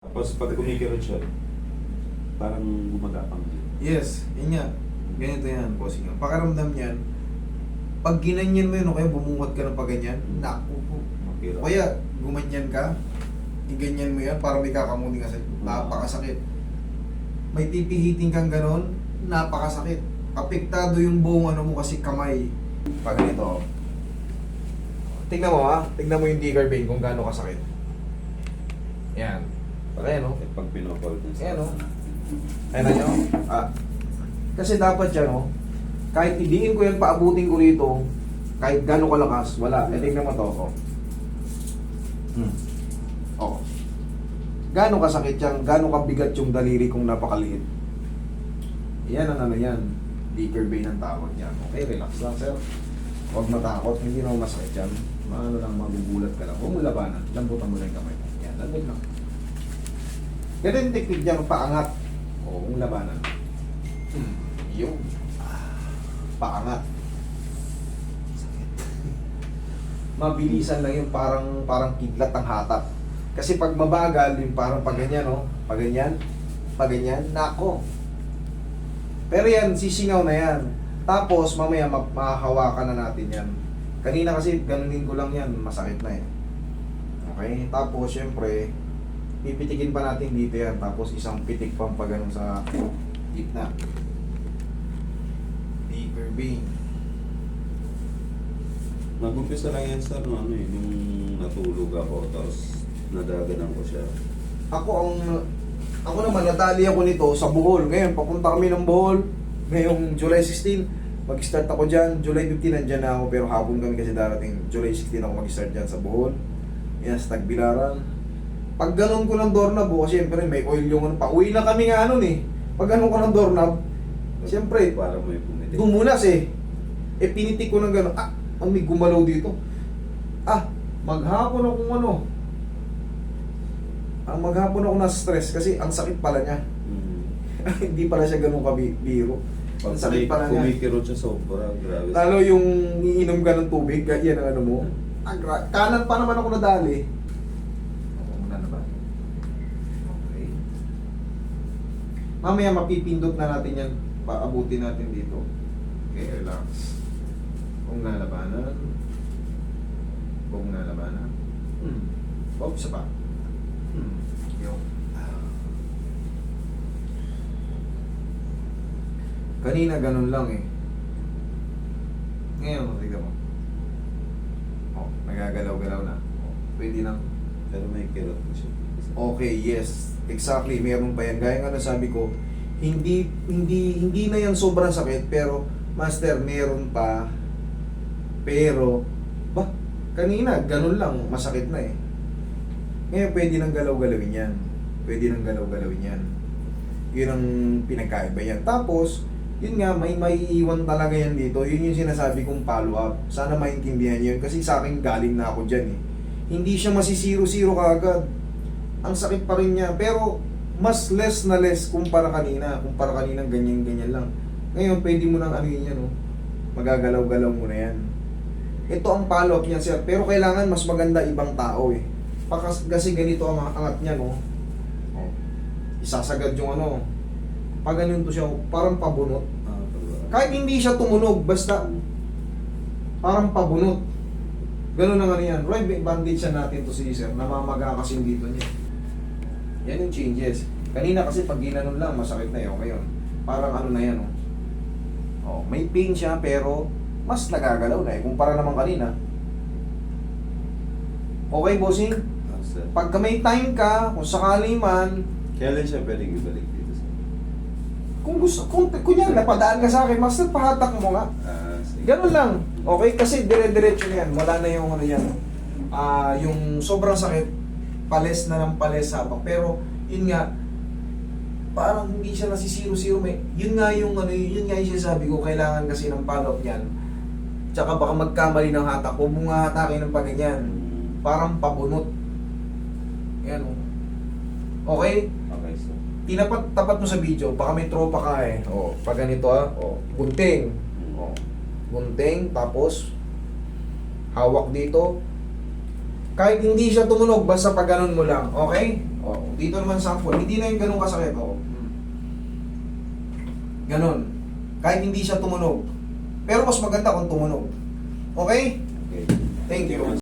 Tapos pag kumikirot siya, parang gumagapang din. Yes, yun nga. Ganito yan, bossing. Ang pakiramdam niyan, pag ginanyan mo yun o kaya bumuhat ka ng paganyan, naku po. Makirot. O kaya, gumanyan ka, iganyan mo yan para may kakamuting kasi napakasakit. May pipihitin kang ganon, napakasakit. Apektado yung buong ano mo kasi kamay. Pag ganito. Tignan mo ha, tignan mo yung Dicker vein kung gaano kasakit. Yan. Ayan o. Eh, pag pinopold niya. Ayan o. Ayan na nyo. Kasi dapat yan o. Kahit idiin ko yan, paabutin ko rito, kahit gano'ng kalakas, wala. E tingnan mo to o. O. Gano'ng kasakit yan, gano'ng kabigat yung daliri kong napakaliit. Yan ang ano yan. Dicker vein ang tawag yan. Okay, relax lang sir. Huwag matakot, hindi naman masakit yan. Maano lang, magugulat ka lang. Huwag mo labanan, lambutan mo lang yung kamay mo. Yan, lambot lang. Ganun yung technique dyan, paangat. O, huwag labanan. Yung paangat. Mabilisan lang yung parang kidlat ang hatak. Kasi pag mabagal, yung parang pag ganyan, no? Pag ganyan, nako. Pero yan, sisingaw na yan. Tapos, mamaya, mahahawakan na natin yan. Kanina kasi, ganunin ko lang yan, masakit na eh. Okay? Tapos, syempre, pipitikin pa natin dito yan. Tapos, isang pitik pang pagano'n sa gitna. Dicker vein. Nag-umpisa lang yan sir, no, ano eh, nung natulog ako, tapos nadaganan ko siya. Ako naman, natali ako nito sa Bohol. Ngayon, papunta kami ng Bohol. Ngayong July 16, mag-start ako dyan. July 15, nandyan na ako. Pero hapon kami kasi darating. July 16 ako mag-start dyan sa Bohol. Yan, sa Tagbilaran. Pag ganun ko ng doorknob, siyempre may oil yung ano. Pauwi na kami nga nun eh. Pag ganun ko ng doorknob, siyempre, Para may pumitik. dumunas eh. Pinitik ko ng gano'n. May gumalaw dito. Maghapon akong ano. Maghapon ako na-stress kasi ang sakit pala niya. Hindi pala siya ganun kabiro. Pag Ang sakit pala niya. kumikirot siya sobra, grabe. Lalo yung iinom ka ng tubig, yan ang ano mo. Kanan pa naman ako nadali. Muna na ba? Okay. Mamaya mapipindot na natin yan. Paabutin natin dito. Okay, relax. Kung nalabanan. Kung nalabanan. Isa pa. Yung. Kanina ganun lang eh. Ngayon, tignan mo. Nagagalaw-galaw na. Pwede na. Pero may kirot na siya. Okay, yes. Exactly, meron pa yan. Gaya nga sabi ko, hindi na yan sobrang sakit, pero master, meron pa. Pero, kanina, ganun lang, masakit na eh. Ngayon, pwede nang galaw-galawin yan. Pwede nang galaw-galawin yan. Yun ang pinagkaiba yan. Tapos, yun nga, may iwan talaga yan dito. Yun yung sinasabi kong follow-up. Sana maintindihan yun. Kasi sa akin galing na ako dyan eh. Hindi siya masisiro-siro kaagad. Ang sakit pa rin niya. Pero, mas less na less kumpara kanina. Kumpara kanina, ganyan-ganyan lang. Ngayon, pwede mo nang ano yun yan, oh. Magagalaw-galaw mo na yan. Ito ang follow-up niya, sir. Pero kailangan mas maganda ibang tao eh. Kasi ganito ang angat niya, no? Isasagad yung ano. Pag ganun to siya, parang pabunot. Kahit hindi siya tumunog, basta parang pabunot. Ganun ang ano yan. Roy, bandage siya natin to si sir. Namamaga kasi dito niya. Yan yung changes. Kanina kasi pag ginanon lang, masakit na yun. Ngayon, parang ano na yan, oh. May pain siya, pero mas nagagalaw na eh. Kumpara naman kanina. Okay, bossing? Sir. Pagka may time ka, kung sakali man, Kailan siya pwedeng ibalik dito sir? kung gusto, kunyari, napadaan ka sa akin, master, pahatak mo nga. Sige. Ganun lang. Okay? Kasi dire-diretso na yan. Wala na yung ano yan. Yung sobrang sakit, pales na ng pales habang. Pero, yun nga, parang hindi siya nasisiro-siro. Yun nga yung ano, yun nga yung sinasabi ko, kailangan kasi ng follow-up niyan. Tsaka baka magkamali ng hatak. Huwag mo nga hatakin ng pagganyan. Parang pabunot. Yan o. Okay? Okay sir. Tapat mo sa video, baka may tropa ka eh. Pag ganito gunting. Gunting, tapos hawak dito. Kahit hindi siya tumunog, basta pag ganun mo lang, okay? Oh, dito naman sample. Hindi na yung ganun kasakit. Oh. Ganun. Kahit hindi siya tumunog. Pero mas maganda kung tumunog. Okay? Okay. Thank you.